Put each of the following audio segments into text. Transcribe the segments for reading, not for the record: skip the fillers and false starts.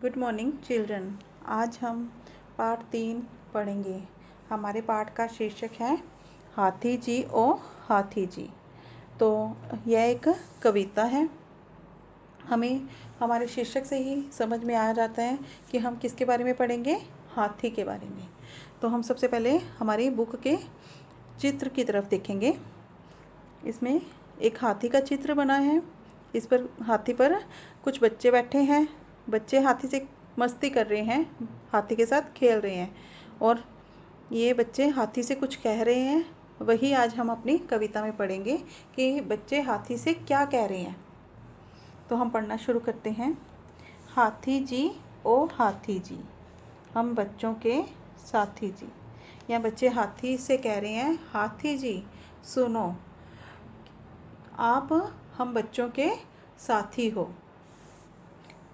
Good morning children. आज हम पाठ 3 पढ़ेंगे। हमारे पाठ का शीर्षक है हाथी जी ओ हाथी जी। तो यह एक कविता है। हमें हमारे शीर्षक से ही समझ में आ जाता है कि हम किसके बारे में पढ़ेंगे, हाथी के बारे में। तो हम सबसे पहले हमारी बुक के चित्र की तरफ देखेंगे। इसमें एक हाथी का चित्र बना है। इस पर हाथी पर कुछ बच्चे बैठे हैं। बच्चे हाथी से मस्ती कर रहे हैं, हाथी के साथ खेल रहे हैं और ये बच्चे हाथी से कुछ कह रहे हैं। वही आज हम अपनी कविता में पढ़ेंगे कि बच्चे हाथी से क्या कह रहे हैं। तो हम पढ़ना शुरू करते हैं। हाथी जी ओ हाथी जी, हम बच्चों के साथी जी। यहाँ बच्चे हाथी से कह रहे हैं, हाथी जी सुनो, आप हम बच्चों के साथी हो।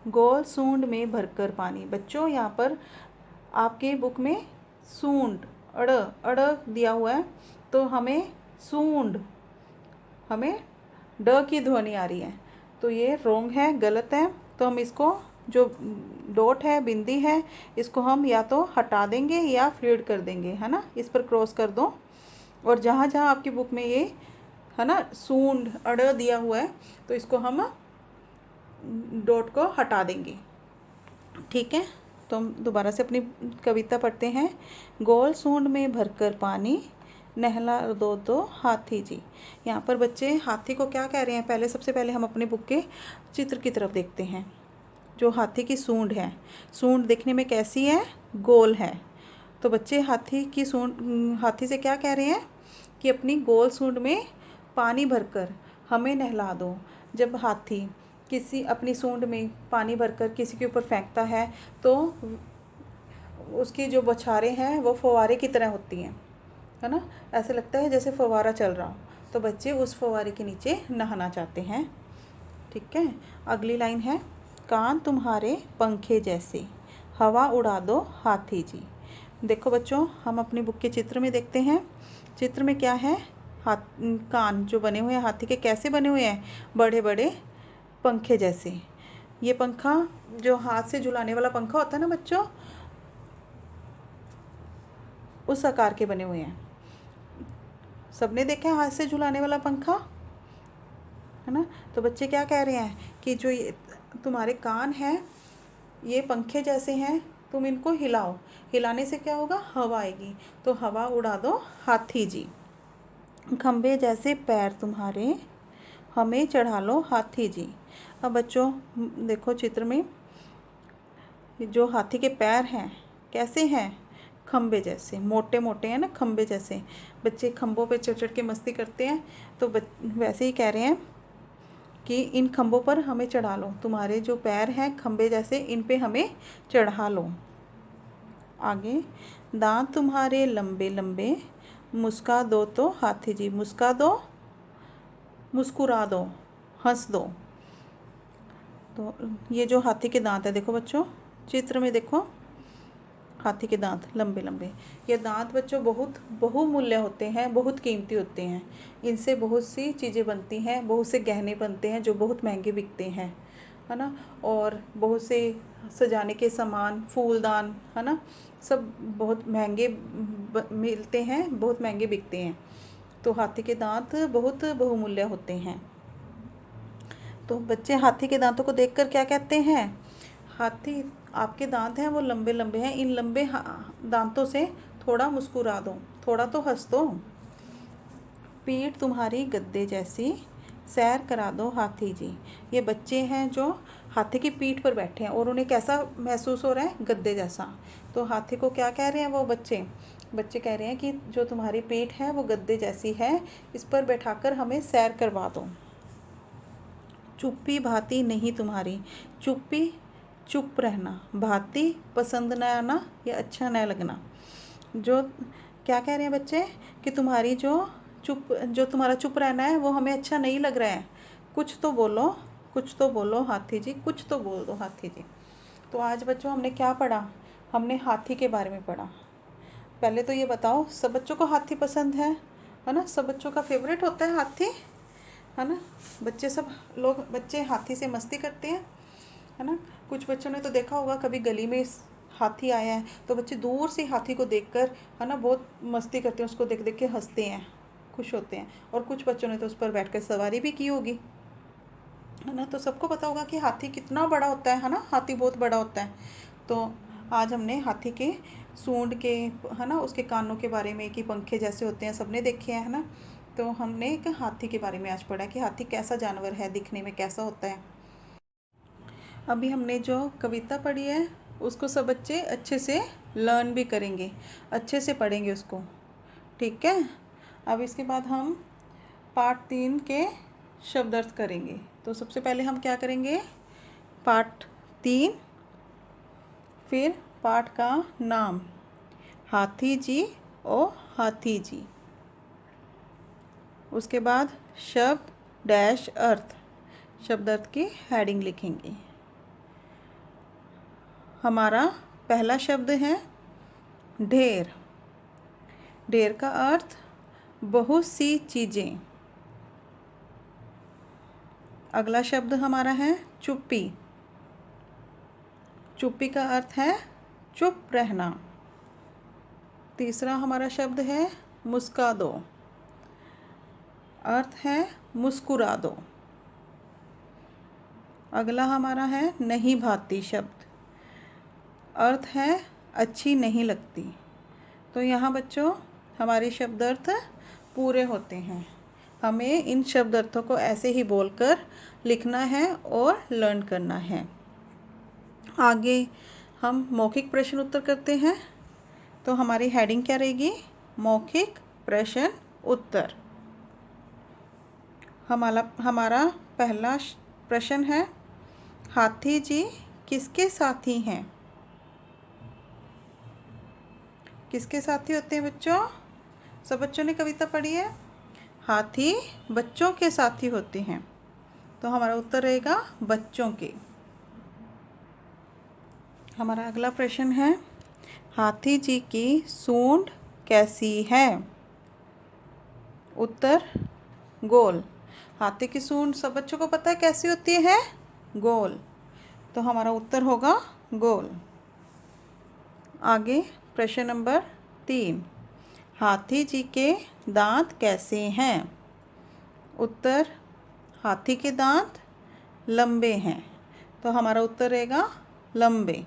गोल सूंड में भरकर पानी। बच्चों यहाँ पर आपके बुक में सूंड अड़ अड़ दिया हुआ है, तो हमें सूंड, हमें ड की ध्वनि आ रही है, तो ये रोंग है, गलत है। तो हम इसको, जो डॉट है, बिंदी है, इसको हम या तो हटा देंगे या फ्रीड कर देंगे, है ना। इस पर क्रॉस कर दो और जहाँ जहाँ आपकी बुक में ये है ना सूंड अड़ दिया हुआ है, तो इसको हम डॉट को हटा देंगे, ठीक है। तो हम दोबारा से अपनी कविता पढ़ते हैं। गोल सूंड में भरकर पानी, नहला दो दो हाथी जी। यहाँ पर बच्चे हाथी को क्या कह रहे हैं, पहले सबसे पहले हम अपने बुक के चित्र की तरफ देखते हैं। जो हाथी की सूंड है, सूंड देखने में कैसी है, गोल है। तो बच्चे हाथी की सूंड, हाथी से क्या कह रहे हैं कि अपनी गोल सूंड में पानी भरकर हमें नहला दो। जब हाथी किसी अपनी सूंड में पानी भरकर किसी के ऊपर फेंकता है तो उसकी जो बौछारें हैं वो फव्वारे की तरह होती हैं, है ना। ऐसे लगता है जैसे फव्वारा चल रहा हो। तो बच्चे उस फव्वारे के नीचे नहाना चाहते हैं, ठीक है। अगली लाइन है, कान तुम्हारे पंखे जैसे, हवा उड़ा दो हाथी जी। देखो बच्चों, हम अपनी बुक के चित्र में देखते हैं। चित्र में क्या है, कान जो बने हुए हैं हाथी के, कैसे बने हुए हैं, बड़े बड़े पंखे जैसे। ये पंखा जो हाथ से झुलाने वाला पंखा होता है ना बच्चों, उस आकार के बने हुए हैं। सबने देखा है हाथ से झुलाने वाला पंखा, है ना। तो बच्चे क्या कह रहे हैं कि जो ये तुम्हारे कान हैं ये पंखे जैसे हैं, तुम इनको हिलाओ, हिलाने से क्या होगा, हवा आएगी, तो हवा उड़ा दो हाथी जी। खंबे जैसे पैर तुम्हारे, हमें चढ़ा लो हाथी जी। अब बच्चों देखो चित्र में जो हाथी के पैर हैं कैसे हैं, खंबे जैसे, मोटे मोटे हैं ना, खंबे जैसे। बच्चे खंबों पे चढ़ चढ़ के मस्ती करते हैं, तो वैसे ही कह रहे हैं कि इन खंबों पर हमें चढ़ा लो, तुम्हारे जो पैर हैं खंबे जैसे, इन पे हमें चढ़ा लो। आगे, दांत तुम्हारे लंबे लंबे, मुस्का दो तो हाथी जी। मुस्का दो, मुस्कुरा दो, हंस दो। तो ये जो हाथी के दांत है, देखो बच्चों चित्र में देखो, हाथी के दांत लंबे लंबे। ये दांत बच्चों बहुत बहुमूल्य होते हैं, बहुत कीमती होते हैं। इनसे बहुत सी चीज़ें बनती हैं, बहुत से गहने बनते हैं जो बहुत महंगे बिकते हैं, है ना। और बहुत से सजाने के सामान, फूलदान, है ना, सब बहुत महंगे मिलते हैं, बहुत महंगे बिकते हैं। तो हाथी के दांत बहुत बहुमूल्य होते हैं। तो बच्चे हाथी के दांतों को देखकर क्या कहते हैं, हाथी आपके दांत हैं वो लंबे लंबे हैं, इन लंबे दांतों से थोड़ा मुस्कुरा दो, थोड़ा तो हंस दो। पीठ तुम्हारी गद्दे जैसी, सैर करा दो हाथी जी। ये बच्चे हैं जो हाथी की पीठ पर बैठे हैं और उन्हें कैसा महसूस हो रहा है, गद्दे जैसा। तो हाथी को क्या कह रहे हैं वो बच्चे, बच्चे कह रहे हैं कि जो तुम्हारी पीठ है वो गद्दे जैसी है, इस पर बैठाकर हमें सैर करवा दो। चुप्पी भाती नहीं तुम्हारी, चुप्पी चुप रहना, भाती पसंद न आना या अच्छा न लगना। जो क्या कह रहे हैं बच्चे कि तुम्हारी जो तुम्हारा चुप रहना है वो हमें अच्छा नहीं लग रहा है, कुछ तो बोलो, कुछ तो बोलो हाथी जी, कुछ तो बोल दो हाथी जी। तो आज बच्चों हमने क्या पढ़ा, हमने हाथी के बारे में पढ़ा। पहले तो ये बताओ, सब बच्चों को हाथी पसंद है ना, सब बच्चों का फेवरेट होता है हाथी, है ना। बच्चे सब लोग, बच्चे हाथी से मस्ती करते हैं है ना। कुछ बच्चों ने तो देखा होगा, कभी गली में हाथी आया है तो बच्चे दूर से हाथी को देखकर, है ना, बहुत मस्ती करते हैं, उसको देख देख के हंसते हैं, खुश होते हैं। और कुछ बच्चों ने तो उस पर बैठकर सवारी भी की होगी, है ना। तो सबको पता होगा कि हाथी कितना बड़ा होता है ना, हाथी बहुत बड़ा होता है। तो आज हमने हाथी के सूंड के, है ना, उसके कानों के बारे में, कि पंखे जैसे होते हैं, सबने देखे हैं, है ना। तो हमने एक हाथी के बारे में आज पढ़ा कि हाथी कैसा जानवर है, दिखने में कैसा होता है। अभी हमने जो कविता पढ़ी है उसको सब बच्चे अच्छे से लर्न भी करेंगे, अच्छे से पढ़ेंगे उसको, ठीक है। अब इसके बाद हम पार्ट 3 के शब्द अर्थ करेंगे। तो सबसे पहले हम क्या करेंगे, पार्ट 3, फिर पाठ का नाम हाथी जी ओ हाथी जी। उसके बाद शब्द डैश अर्थ, शब्द अर्थ की हेडिंग लिखेंगे। हमारा पहला शब्द है ढेर। ढेर का अर्थ बहुत सी चीज़ें। अगला शब्द हमारा है चुप्पी। चुप्पी का अर्थ है चुप रहना। तीसरा हमारा शब्द है मुस्का दो। अर्थ है मुस्कुरा दो। अगला हमारा है नहीं भाती शब्द। अर्थ है अच्छी नहीं लगती। तो यहाँ बच्चों हमारे शब्द अर्थ पूरे होते हैं। हमें इन शब्द अर्थों को ऐसे ही बोलकर लिखना है और लर्न करना है। आगे हम मौखिक प्रश्न उत्तर करते हैं। तो हमारी हेडिंग क्या रहेगी, मौखिक प्रश्न उत्तर। हमारा पहला प्रश्न है हाथी जी किसके साथी हैं। किसके साथी होते हैं बच्चों, सब बच्चों ने कविता पढ़ी है। हाथी बच्चों के साथी होते हैं। तो हमारा उत्तर रहेगा बच्चों के। हमारा अगला प्रश्न है हाथी जी की सूंड कैसी है। उत्तर गोल। हाथी की सूंड सब बच्चों को पता है कैसी होती है, गोल। तो हमारा उत्तर होगा गोल। आगे प्रश्न नंबर 3, हाथी जी के दांत कैसे हैं। उत्तर हाथी के दांत लंबे हैं। तो हमारा उत्तर रहेगा लंबे।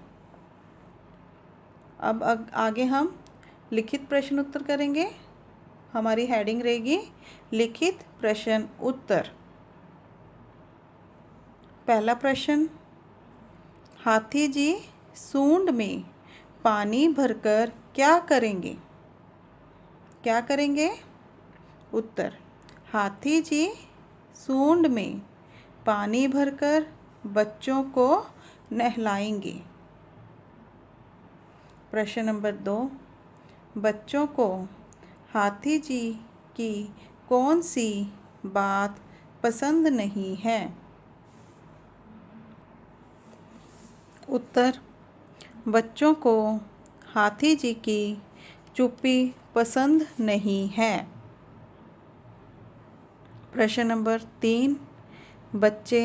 अब आगे हम लिखित प्रश्न उत्तर करेंगे। हमारी हेडिंग रहेगी लिखित प्रश्न उत्तर। पहला प्रश्न, हाथी जी सूंड में पानी भरकर क्या करेंगे। क्या करेंगे। उत्तर हाथी जी सूंड में पानी भरकर बच्चों को नहलाएंगे। प्रश्न नंबर 2, बच्चों को हाथी जी की कौन सी बात पसंद नहीं है। उत्तर बच्चों को हाथी जी की चुप्पी पसंद नहीं है। प्रश्न नंबर 3, बच्चे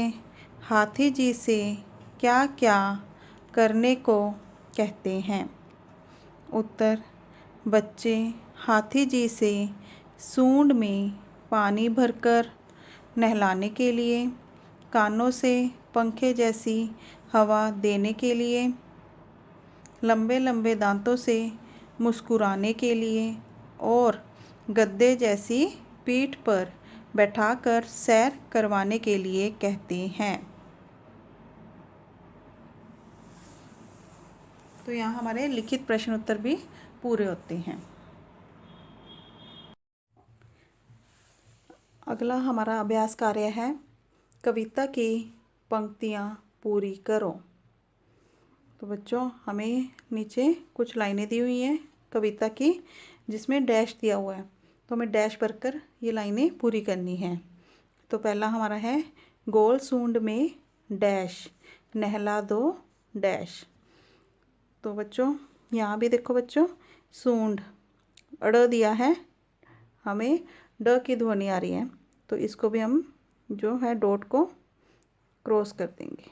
हाथी जी से क्या क्या करने को कहते हैं। उत्तर बच्चे हाथी जी से सूंड में पानी भरकर नहलाने के लिए, कानों से पंखे जैसी हवा देने के लिए, लंबे लंबे दांतों से मुस्कुराने के लिए और गद्दे जैसी पीठ पर बैठाकर सैर करवाने के लिए कहते हैं। तो यहाँ हमारे लिखित प्रश्न उत्तर भी पूरे होते हैं। अगला हमारा अभ्यास कार्य है कविता की पंक्तियाँ पूरी करो। तो बच्चों हमें नीचे कुछ लाइनें दी हुई हैं कविता की, जिसमें डैश दिया हुआ है। तो हमें डैश भरकर ये लाइनें पूरी करनी है। तो पहला हमारा है गोल सूंड में डैश नहला दो डैश। तो बच्चों यहाँ भी देखो बच्चों, सूंड अड़ दिया है, हमें ड की ध्वनि आ रही है, तो इसको भी हम जो है डॉट को क्रॉस कर देंगे।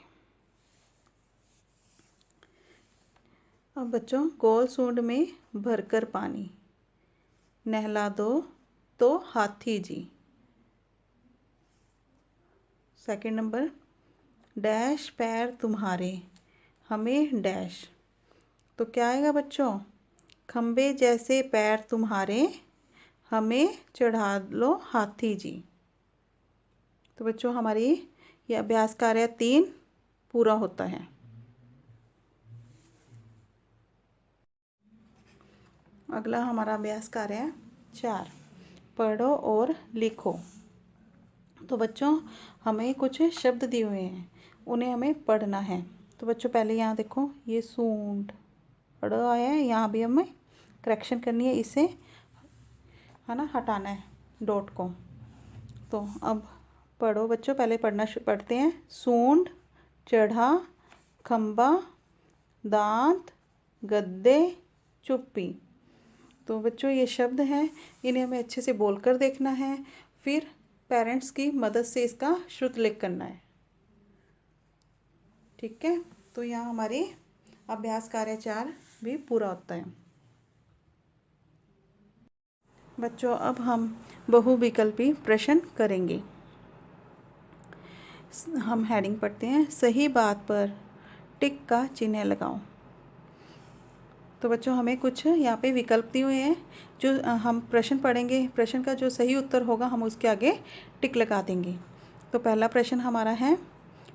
अब बच्चों, गोल सूंड में भरकर पानी, नहला दो तो हाथी जी। सेकंड नंबर, डैश पैर तुम्हारे, हमें डैश। तो क्या आएगा बच्चों? खंबे जैसे पैर तुम्हारे, हमें चढ़ा लो हाथी जी। तो बच्चों, हमारी ये अभ्यास कार्य 3 पूरा होता है। अगला हमारा अभ्यास कार्य है 4, पढ़ो और लिखो। तो बच्चों, हमें कुछ शब्द दिए हुए हैं, उन्हें हमें पढ़ना है। तो बच्चों, पहले यहाँ देखो, ये सूंड ड़ आया है, यहाँ भी हमें करेक्शन करनी है, इसे है ना हटाना है डॉट को। तो अब पढ़ो बच्चों, पहले पढ़ते हैं। सूंड, चढ़ा, खंबा, दांत, गद्दे, चुप्पी। तो बच्चों, ये शब्द हैं, इन्हें हमें अच्छे से बोलकर देखना है, फिर पेरेंट्स की मदद से इसका श्रुतलेख करना है। ठीक है, तो यहाँ हमारी अभ्यास कार्य 4 भी पूरा होता है। बच्चों, अब हम बहुविकल्पी प्रश्न करेंगे। हम हेडिंग पढ़ते हैं, सही बात पर टिक का चिन्ह लगाओ। तो बच्चों, हमें कुछ यहाँ पे विकल्प दिए हुए हैं, जो हम प्रश्न पढ़ेंगे, प्रश्न का जो सही उत्तर होगा हम उसके आगे टिक लगा देंगे। तो पहला प्रश्न हमारा है,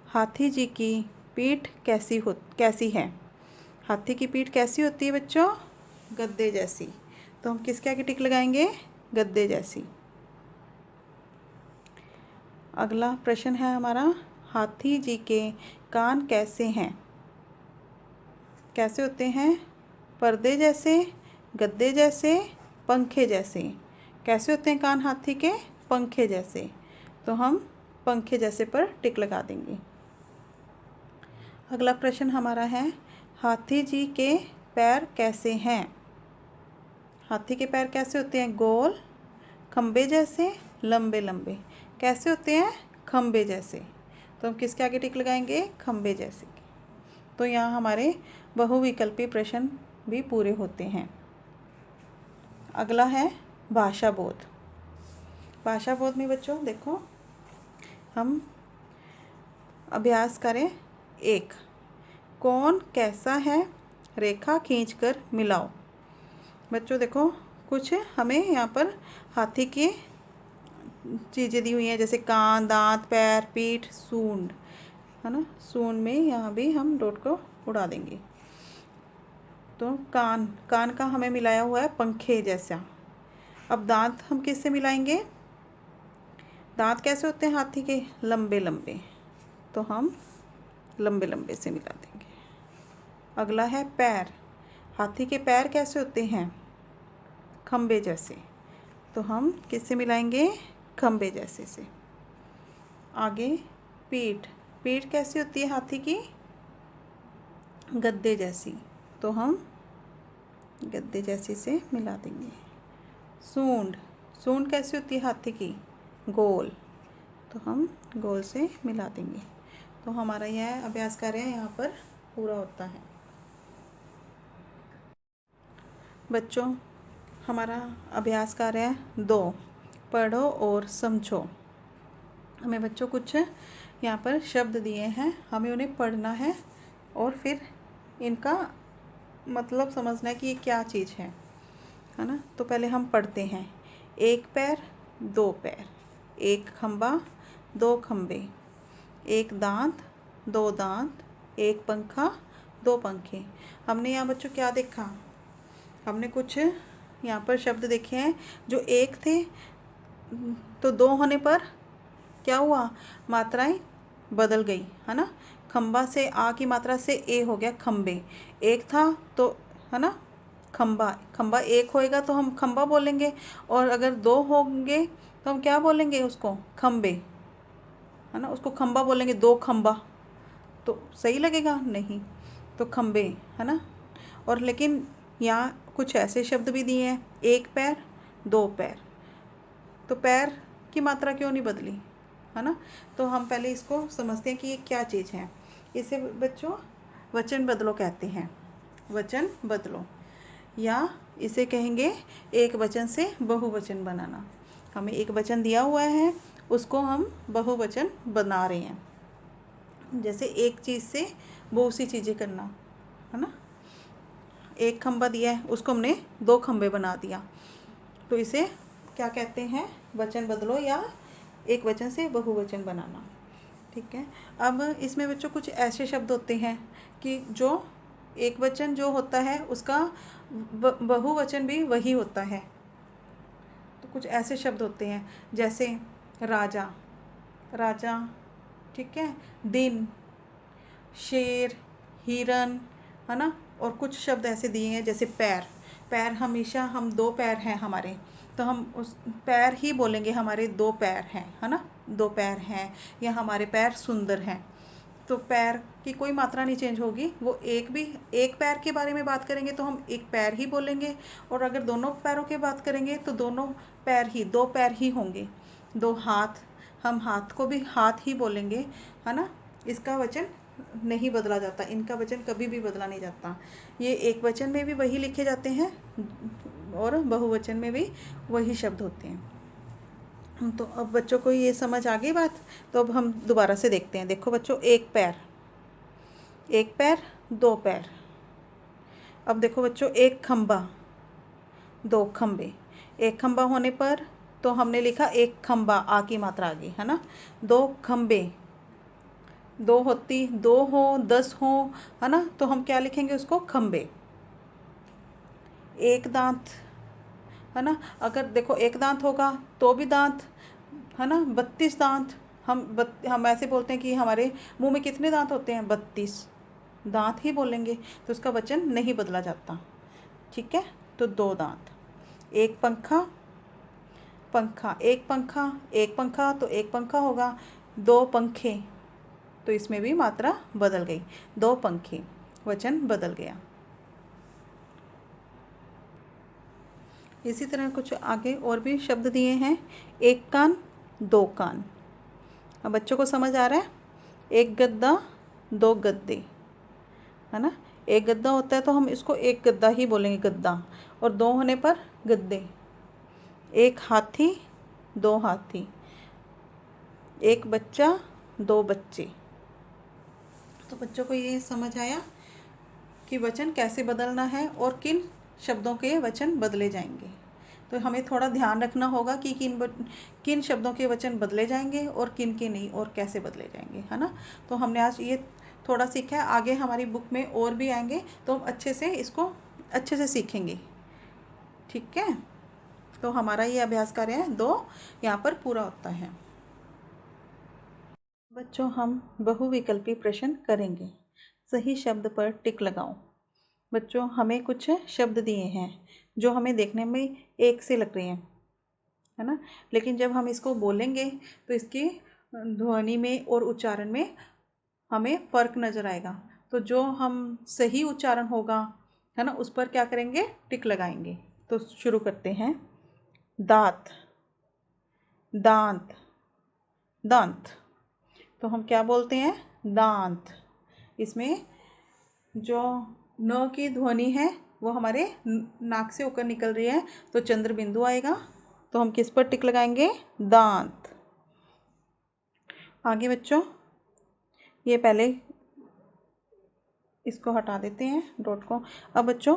हाथी जी की पीठ कैसी है? हाथी की पीठ कैसी होती है बच्चों? गद्दे जैसी। तो हम किसके आगे टिक लगाएंगे? गद्दे जैसी। अगला प्रश्न है हमारा, हाथी जी के कान कैसे हैं? कैसे होते हैं? पर्दे जैसे, गद्दे जैसे, पंखे जैसे। कैसे होते हैं कान हाथी के? पंखे जैसे। तो हम पंखे जैसे पर टिक लगा देंगे। अगला प्रश्न हमारा है, हाथी जी के पैर कैसे हैं? हाथी के पैर कैसे होते हैं? गोल, खंबे जैसे, लंबे लंबे। कैसे होते हैं? खंबे जैसे। तो हम किसके आगे टिक लगाएंगे? खंबे जैसे। तो यहाँ हमारे बहुविकल्पी प्रश्न भी पूरे होते हैं। अगला है भाषा बोध। भाषा बोध में बच्चों देखो, हम अभ्यास करें 1, कौन कैसा है? रेखा खींचकर मिलाओ। बच्चों देखो, कुछ हमें यहाँ पर हाथी की चीज़ें दी हुई हैं, जैसे कान, दांत, पैर, पीठ, सूंड, है ना। सूंड में यहाँ भी हम डॉट को उड़ा देंगे। तो कान का हमें मिलाया हुआ है पंखे जैसा। अब दांत हम किससे मिलाएंगे? दांत कैसे होते हैं हाथी के? लंबे लंबे। तो हम लंबे लंबे से मिला देंगे। अगला है पैर। हाथी के पैर कैसे होते हैं? खंबे जैसे। तो हम किससे मिलाएंगे? खंबे जैसे से। आगे पीठ। पीठ कैसी होती है हाथी की? गद्दे जैसी। तो हम गद्दे जैसी से मिला देंगे। सूंड। सूंड कैसी होती है हाथी की? गोल। तो हम गोल से मिला देंगे। तो हमारा यह अभ्यास कार्य यहाँ पर पूरा होता है। बच्चों, हमारा अभ्यास कार्य 2, पढ़ो और समझो। हमें बच्चों कुछ यहाँ पर शब्द दिए हैं, हमें उन्हें पढ़ना है और फिर इनका मतलब समझना है कि ये क्या चीज़ है ना। तो पहले हम पढ़ते हैं, 1 पैर, 2 पैर, 1 खंबा, 2 खंबे, 1 दांत, 2 दांत, 1 पंखा, 2 पंखे। हमने यहाँ बच्चों क्या देखा? हमने कुछ यहाँ पर शब्द देखे हैं जो 1 थे, तो 2 होने पर क्या हुआ? मात्राएं बदल गई, है ना। खंबा से आ की मात्रा से ए हो गया खंबे। 1 था तो, है ना, खंबा 1 होएगा तो हम खंबा बोलेंगे, और अगर 2 होंगे तो हम क्या बोलेंगे उसको? खंबे, है ना। उसको खंबा बोलेंगे, 2 खंबा, तो सही लगेगा? नहीं। तो खंबे, है ना। और लेकिन यहाँ कुछ ऐसे शब्द भी दिए हैं, 1 पैर, 2 पैर। तो पैर की मात्रा क्यों नहीं बदली, है ना। तो हम पहले इसको समझते हैं कि ये क्या चीज़ है। इसे बच्चों वचन बदलो कहते हैं। वचन बदलो, या इसे कहेंगे एक वचन से बहुवचन बनाना। हमें एक वचन दिया हुआ है, उसको हम बहुवचन बना रहे हैं। जैसे एक चीज़ से बहुत सी चीज़ें करना, है ना। एक खंबा दिया है, उसको हमने 2 खंबे बना दिया, तो इसे क्या कहते हैं, वचन बदलो या एक वचन से बहुवचन बनाना। ठीक है। अब इसमें बच्चों कुछ ऐसे शब्द होते हैं कि जो एक वचन जो होता है उसका बहुवचन भी वही होता है। तो कुछ ऐसे शब्द होते हैं जैसे राजा, राजा, ठीक है, दिन, शेर, हिरन, है ना। और कुछ शब्द ऐसे दिए हैं जैसे पैर, पैर हमेशा हम 2 पैर हैं हमारे, तो हम उस पैर ही बोलेंगे, हमारे 2 पैर हैं, है ना, 2 पैर हैं, या हमारे पैर सुंदर हैं। तो पैर की कोई मात्रा नहीं चेंज होगी, वो एक पैर के बारे में बात करेंगे तो हम एक पैर ही बोलेंगे, और अगर दोनों पैरों की बात करेंगे तो दोनों पैर ही, 2 पैर ही होंगे। 2 हाथ, हम हाथ को भी हाथ ही बोलेंगे, है ना। इसका वचन नहीं बदला जाता, इनका वचन कभी भी बदला नहीं जाता। ये एक वचन में भी वही लिखे जाते हैं और बहुवचन में भी वही शब्द होते हैं। तो अब बच्चों को ये समझ आ गई बात। तो अब हम दोबारा से देखते हैं। देखो बच्चों, एक पैर, 2 पैर। अब देखो बच्चों, एक खंबा, 2 खंबे। एक खंबा होने पर तो हमने लिखा एक खंबा, आ की मात्रा आ गई, है ना। 2 खंबे, 2 होती, 2 हो, 10 हो, है ना, तो हम क्या लिखेंगे उसको, खंबे। एक दांत, है ना, अगर देखो एक दांत होगा तो भी दांत, है ना। 32 दांत, हम ऐसे बोलते हैं कि हमारे मुंह में कितने दांत होते हैं, 32 दांत ही बोलेंगे, तो उसका वचन नहीं बदला जाता। ठीक है। तो 2 दांत। एक पंखा, पंखा, एक पंखा, एक पंखा, तो एक पंखा होगा। 2 पंखे, तो इसमें भी मात्रा बदल गई, 2 पंखे, वचन बदल गया। इसी तरह कुछ आगे और भी शब्द दिए हैं। एक कान, 2 कान। अब बच्चों को समझ आ रहा है। एक गद्दा, 2 गद्दे, है ना। एक गद्दा होता है तो हम इसको एक गद्दा ही बोलेंगे, गद्दा, और 2 होने पर गद्दे। एक हाथी, 2 हाथी। एक बच्चा, 2 बच्चे। तो बच्चों को ये समझ आया कि वचन कैसे बदलना है और किन शब्दों के वचन बदले जाएंगे। तो हमें थोड़ा ध्यान रखना होगा कि किन शब्दों के वचन बदले जाएंगे और किन के नहीं, और कैसे बदले जाएंगे, है ना। तो हमने आज ये थोड़ा सीखा है, आगे हमारी बुक में और भी आएंगे तो हम अच्छे से इसको अच्छे से सीखेंगे। ठीक है। तो हमारा ये अभ्यास कार्य 2 यहाँ पर पूरा होता है। बच्चों, हम बहुविकल्पी प्रश्न करेंगे। सही शब्द पर टिक लगाओ। बच्चों, हमें कुछ शब्द दिए हैं जो हमें देखने में एक से लग रहे हैं, है ना, लेकिन जब हम इसको बोलेंगे तो इसकी ध्वनि में और उच्चारण में हमें फ़र्क नज़र आएगा। तो जो हम सही उच्चारण होगा, है ना, उस पर क्या करेंगे, टिक लगाएंगे। तो शुरू करते हैं। दांत, दांत, दांत, तो हम क्या बोलते हैं, दांत। इसमें जो न की ध्वनि है वो हमारे नाक से होकर निकल रही है, तो चंद्र बिंदु आएगा। तो हम किस पर टिक लगाएंगे, दांत। आगे बच्चों, ये पहले इसको हटा देते हैं, डॉट को। अब बच्चों,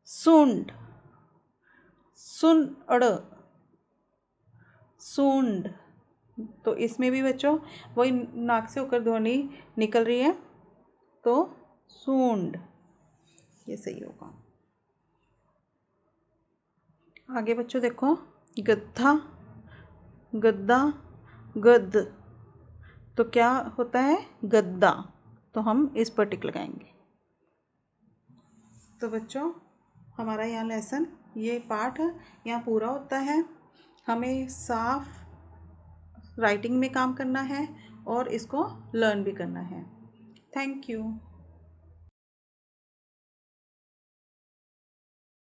सुंड, सुनड़, सूंड, तो इसमें भी बच्चों वही नाक से होकर ध्वनि निकल रही है, तो सूंड, ये सही होगा। आगे बच्चों देखो, गद्दा, गद्दा, गद्द, तो क्या होता है, गद्दा, तो हम इस पर टिक लगाएंगे। तो बच्चों, हमारा यहाँ लेसन, ये पाठ यहाँ पूरा होता है। हमें साफ राइटिंग में काम करना है और इसको लर्न भी करना है। Thank you.